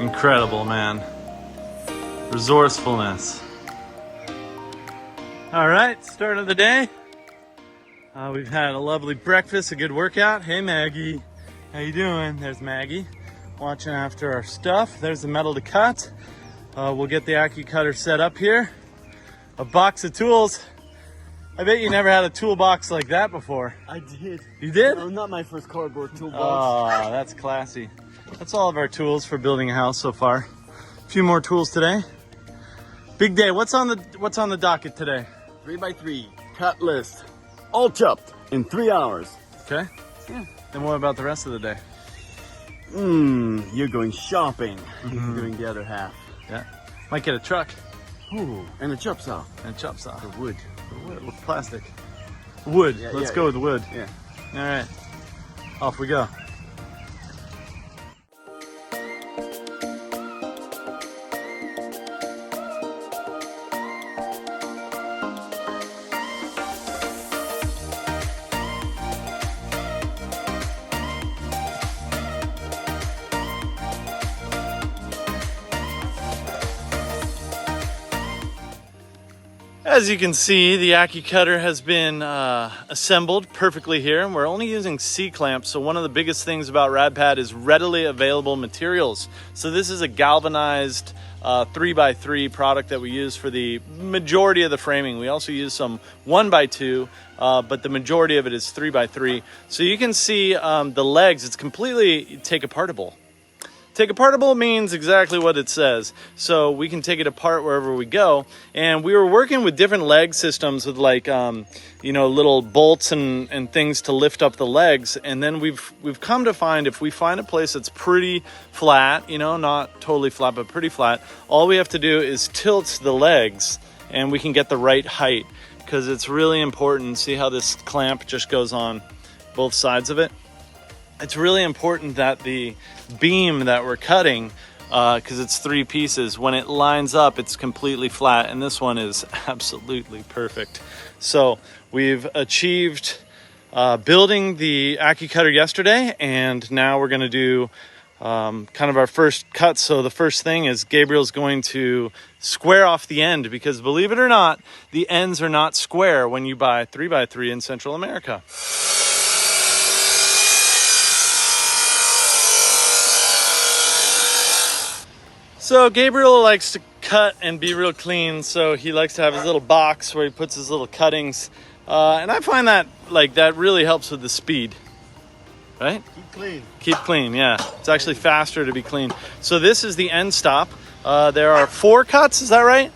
Incredible, man. Resourcefulness. All right, start of the day. We've had a lovely breakfast, a good workout. Hey, Maggie. How you doing? There's Maggie watching after our stuff. There's the metal to cut. We'll get the Accu cutter set up here. A box of tools. I bet you never had a toolbox like that before. I did. You did? No, not my first cardboard toolbox. Oh, that's classy. That's all of our tools for building a house so far. A few more tools today. Big day. What's on the docket today? 3x3 cut list, all chopped in 3 hours. Okay. Yeah. Then what about the rest of the day? You're going shopping. You're doing the other half. Yeah. Might get a truck. Ooh, and a chop saw. And a chop saw. For wood. With plastic. Wood. Yeah, Let's go with wood. Yeah. All right. Off we go. As you can see, the Accu cutter has been assembled perfectly here. We're only using C-clamps, so one of the biggest things about Rad Pad is readily available materials. So this is a galvanized 3x3 product that we use for the majority of the framing. We also use some 1x2, but the majority of it is 3x3. So you can see the legs, it's completely take-apartable. Take apartable means exactly what it says. So we can take it apart wherever we go. And we were working with different leg systems with like, little bolts and things to lift up the legs. And then we've come to find if we find a place that's pretty flat, not totally flat, but pretty flat, all we have to do is tilt the legs and we can get the right height, because it's really important. See how this clamp just goes on both sides of it? It's really important that the beam that we're cutting, because it's 3 pieces, when it lines up, it's completely flat, and this one is absolutely perfect. So we've achieved building the Accu cutter yesterday, and now we're going to do kind of our first cut. So the first thing is Gabriel's going to square off the end, because believe it or not, the ends are not square when you buy 3x3 in Central America. So Gabriel likes to cut and be real clean, so he likes to have his little box where he puts his little cuttings. And I find that that really helps with the speed, right? Keep clean. Keep clean, yeah. It's actually faster to be clean. So this is the end stop. There are 4 cuts, is that right?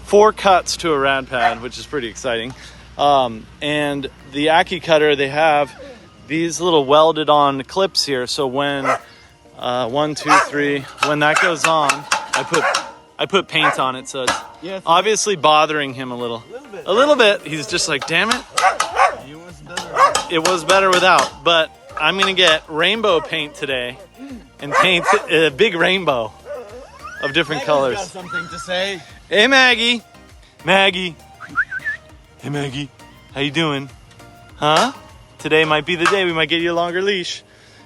4 cuts to a Rad Pad, which is pretty exciting. And the Accu cutter, they have these little welded on clips here. So when 1, 2, 3. When that goes on, I put paint on it, so it's obviously bothering him a little. A little bit. He's just like, damn it. It was better without. But I'm gonna get rainbow paint today and paint a big rainbow of different colors. Got something to say. Hey, Maggie. Maggie. Hey, Maggie. How you doing? Huh? Today might be the day we might get you a longer leash.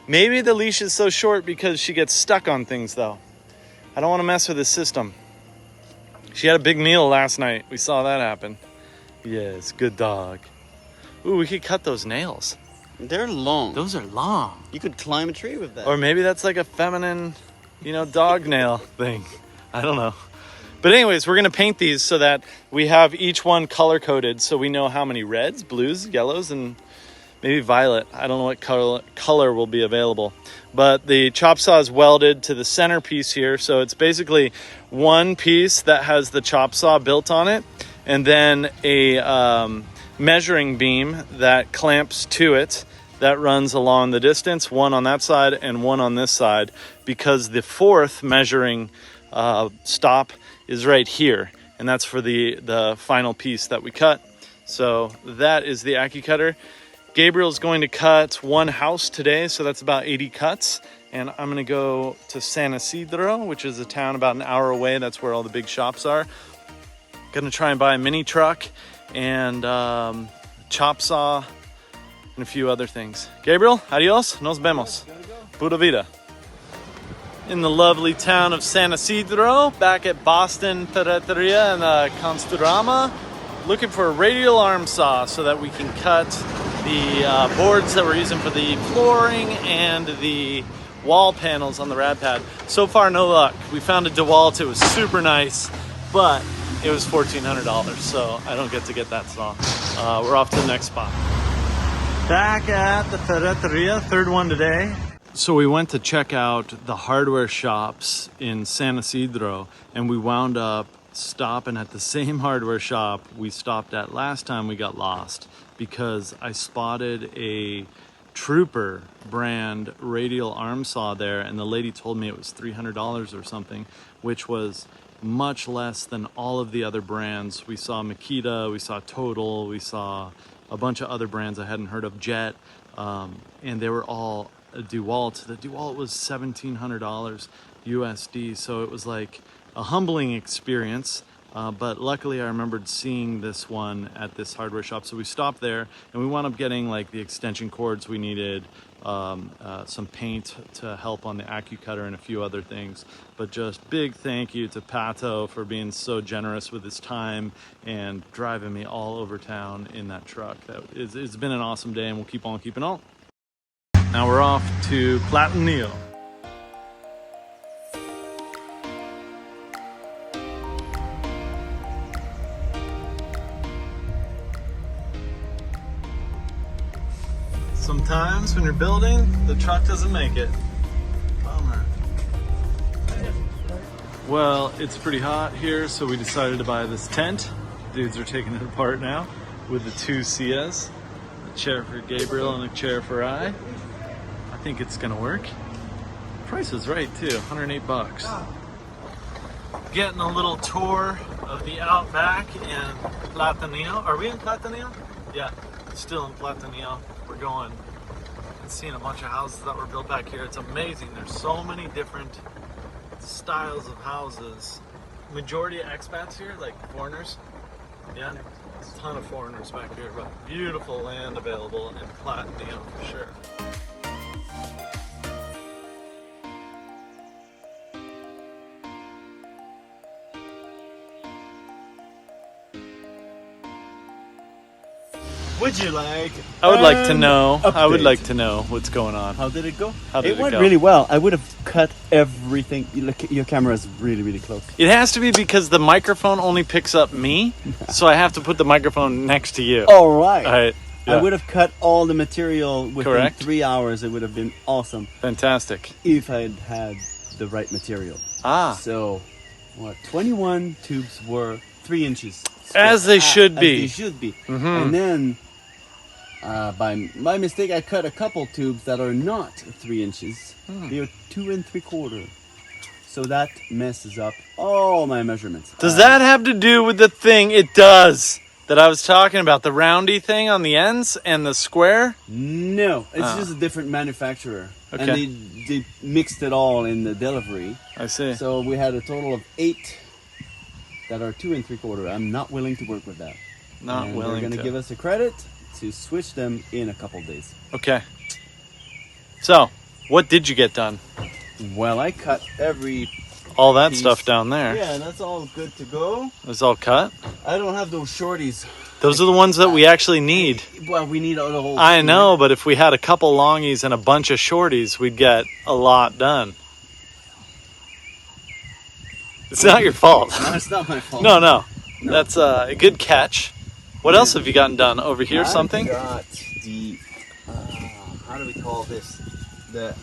Maybe the leash is so short because she gets stuck on things, though. I don't want to mess with this system. She had a big meal last night. We saw that happen. Yes, good dog. Ooh, we could cut those nails. They're long. Those are long. You could climb a tree with that. Or maybe that's like a feminine, dog nail thing. I don't know. But anyways, we're going to paint these so that we have each one color-coded, so we know how many reds, blues, yellows, and maybe violet. I don't know what color will be available. But the chop saw is welded to the center piece here. So it's basically one piece that has the chop saw built on it, and then a measuring beam that clamps to it that runs along the distance, one on that side and one on this side, because the 4th measuring stop is right here. And that's for the final piece that we cut. So that is the Accu cutter. Gabriel's going to cut 1 house today, so that's about 80 cuts. And I'm going to go to San Isidro, which is a town about an hour away. That's where all the big shops are. Going to try and buy a mini truck and chop saw and a few other things. Gabriel, adios, nos vemos. Pura vida. in the lovely town of San Isidro, back at Boston Ferreteria and Construrama, looking for a radial arm saw so that we can cut the boards that we're using for the flooring and the wall panels on the Rad Pad. So far, no luck. We found a DeWalt. It was super nice, but it was $1,400, so I don't get to get that saw. We're off to the next spot. Back at the Ferreteria, third one today. So we went to check out the hardware shops in San Isidro, and we wound up stopping at the same hardware shop we stopped at last time we got lost, because I spotted a Trooper brand radial arm saw there, and the lady told me it was $300 or something, which was much less than all of the other brands. We saw Makita, we saw Total, we saw a bunch of other brands I hadn't heard of, Jet, and they were all a DeWalt. The DeWalt was $1,700 USD, so it was like a humbling experience, but luckily I remembered seeing this one at this hardware shop, so we stopped there and we wound up getting like the extension cords we needed, some paint to help on the AccuCutter and a few other things. But just big thank you to Pato for being so generous with his time and driving me all over town in that truck. It's been an awesome day, and we'll keep on keeping on. Now we're off to Platanillo. Sometimes when you're building, the truck doesn't make it. Bummer. Well, it's pretty hot here, so we decided to buy this tent. Dudes are taking it apart now with the two Sias. A chair for Gabriel and a chair for I think it's gonna work. Price is right too, 108 bucks. Getting a little tour of the outback in Platanillo. Are we in Platanillo? Yeah, still in Platanillo. We're going and seeing a bunch of houses that were built back here. It's amazing. There's so many different styles of houses. Majority of expats here, like foreigners. Yeah, there's a ton of foreigners back here, but beautiful land available in Platanillo for sure. Would you like? I would like to know. Update. I would like to know what's going on. How did it go? How did it went go? really well. I would have cut everything. You look, your camera is really, really close. It has to be because the microphone only picks up me, so I have to put the microphone next to you. All right. All right. Yeah. I would have cut all the material within Correct. 3 hours. It would have been awesome Fantastic. if I had the right material. Ah, So, 21 tubes were 3 inches. As they should As be. they should be. Mhm. And then, by mistake, I cut a couple tubes that are not 3 inches. They are 2 3/4. So that messes up all my measurements. does that have to do with the thing? It does. That I was talking about, the roundy thing on the ends and the square? No, it's just a different manufacturer. Okay. And they mixed it all in the delivery. I see. So we had a total of 8 that are 2 3/4. I'm not willing to work with that. Not And willing they're going to. to give us a credit to switch them in a couple days. Okay. So, what did you get done? Well, I cut every All that piece. stuff down there. Yeah, and that's all good to go. It's all cut? I don't have those shorties. Those are the ones that we actually need. Well, we need all the whole. I know, but if we had a couple longies and a bunch of shorties, we'd get a lot done. It's not your fault. No, it's not my fault. No. That's a good catch. What else have you gotten done? Over here, I something? got the how do we call this? The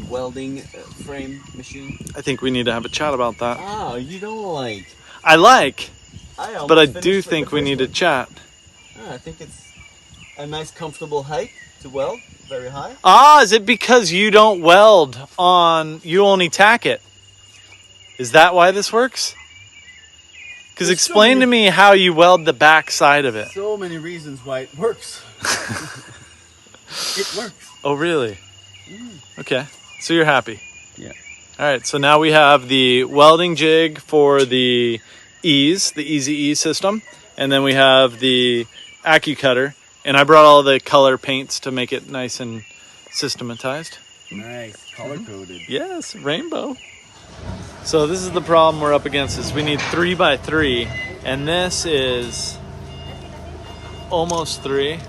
welding frame machine. I think we need to have a chat about that. Ah, you don't like. I like, almost but I finished do with think the we first need to one. chat. I think it's a nice, comfortable height to weld. Very high. Ah, is it because you don't weld on, you only tack it? Is that why this works? Because There's so explain to many- me how you weld the back side of it. So many reasons why it works. It works. Oh, really? Okay, so you're happy. Yeah. All right, so now we have the welding jig for the Ease, the Easy E system, and then we have the AccuCutter, and I brought all the color paints to make it nice and systematized. Nice, color coded. Yes, rainbow. So this is the problem we're up against is we need 3x3 and this is almost 3.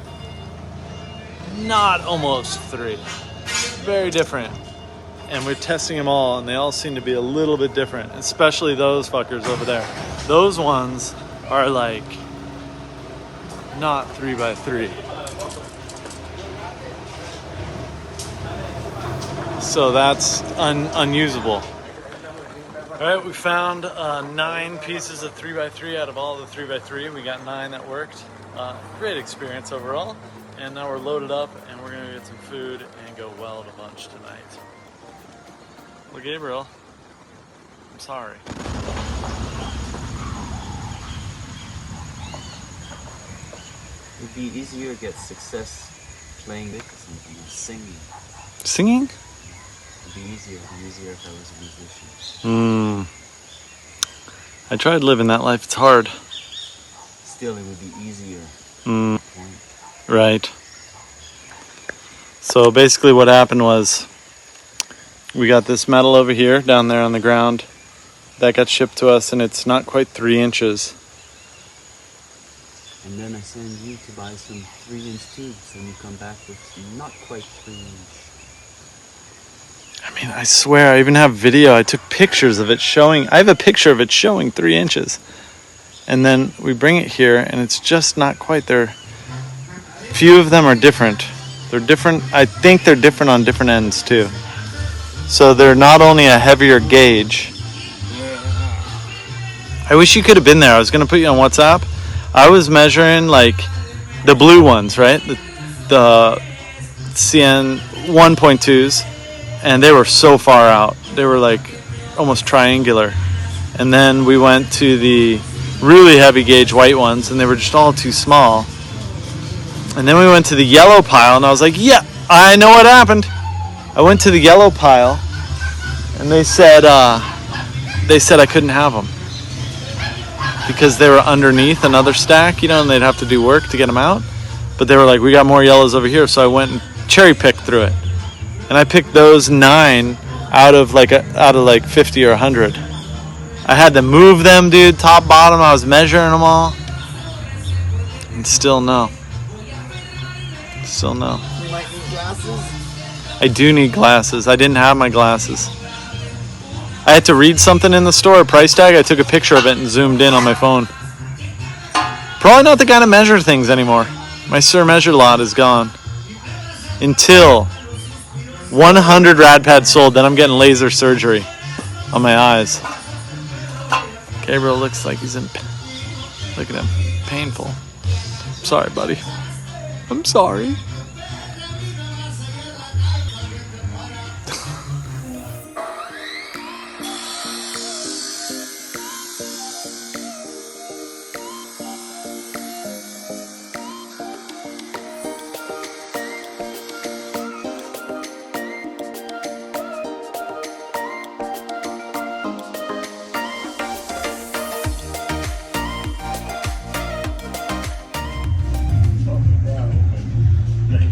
Not almost 3. Very different. And we're testing them all and they all seem to be a little bit different, especially those fuckers over there. Those ones are like not 3x3. So that's unusable. All right, we found 9 pieces of 3x3 out of all the 3x3. We got 9 that worked. Great experience overall. And now we're loaded up and we're gonna get some food and go weld a bunch tonight. Well, Gabriel, I'm sorry. It'd be easier to get success playing this than singing. Singing? It'd be easier if I was a musician. I tried living that life. It's hard. Still, it would be easier. Right. So basically what happened was we got this metal over here down there on the ground that got shipped to us and it's not quite 3 inches. And then I send you to buy some 3-inch tubes and you come back with not quite 3-inch. I mean, I swear, I even have video. I took pictures of it showing, I have a picture of it showing 3 inches. And then we bring it here and it's just not quite there. Few of them are different. They're different. I think they're different on different ends too. So they're not only a heavier gauge. I wish you could have been there. I was going to put you on WhatsApp. I was measuring like the blue ones, right? The CN 1.2s. And they were so far out. They were like almost triangular. And then we went to the really heavy gauge white ones and they were just all too small. And then we went to the yellow pile and I was like, yeah, I know what happened. I went to the yellow pile and they said I couldn't have them because they were underneath another stack, you know, and they'd have to do work to get them out. But they were like, we got more yellows over here. So I went and cherry picked through it. And I picked those 9 out of like 50 or 100. I had to move them, dude, top, bottom. I was measuring them all. And still no. Still no. You might need glasses. I do need glasses. I didn't have my glasses. I had to read something in the store, a price tag. I took a picture of it and zoomed in on my phone. Probably not the guy to measure things anymore. My Sir Measure lot is gone. Until 100 Rad Pads sold, then I'm getting laser surgery on my eyes. Gabriel looks like he's in... Look at him. Painful. Sorry, buddy. I'm sorry.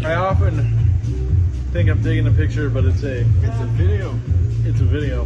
I often think I'm taking a picture, but it's a video. It's a video.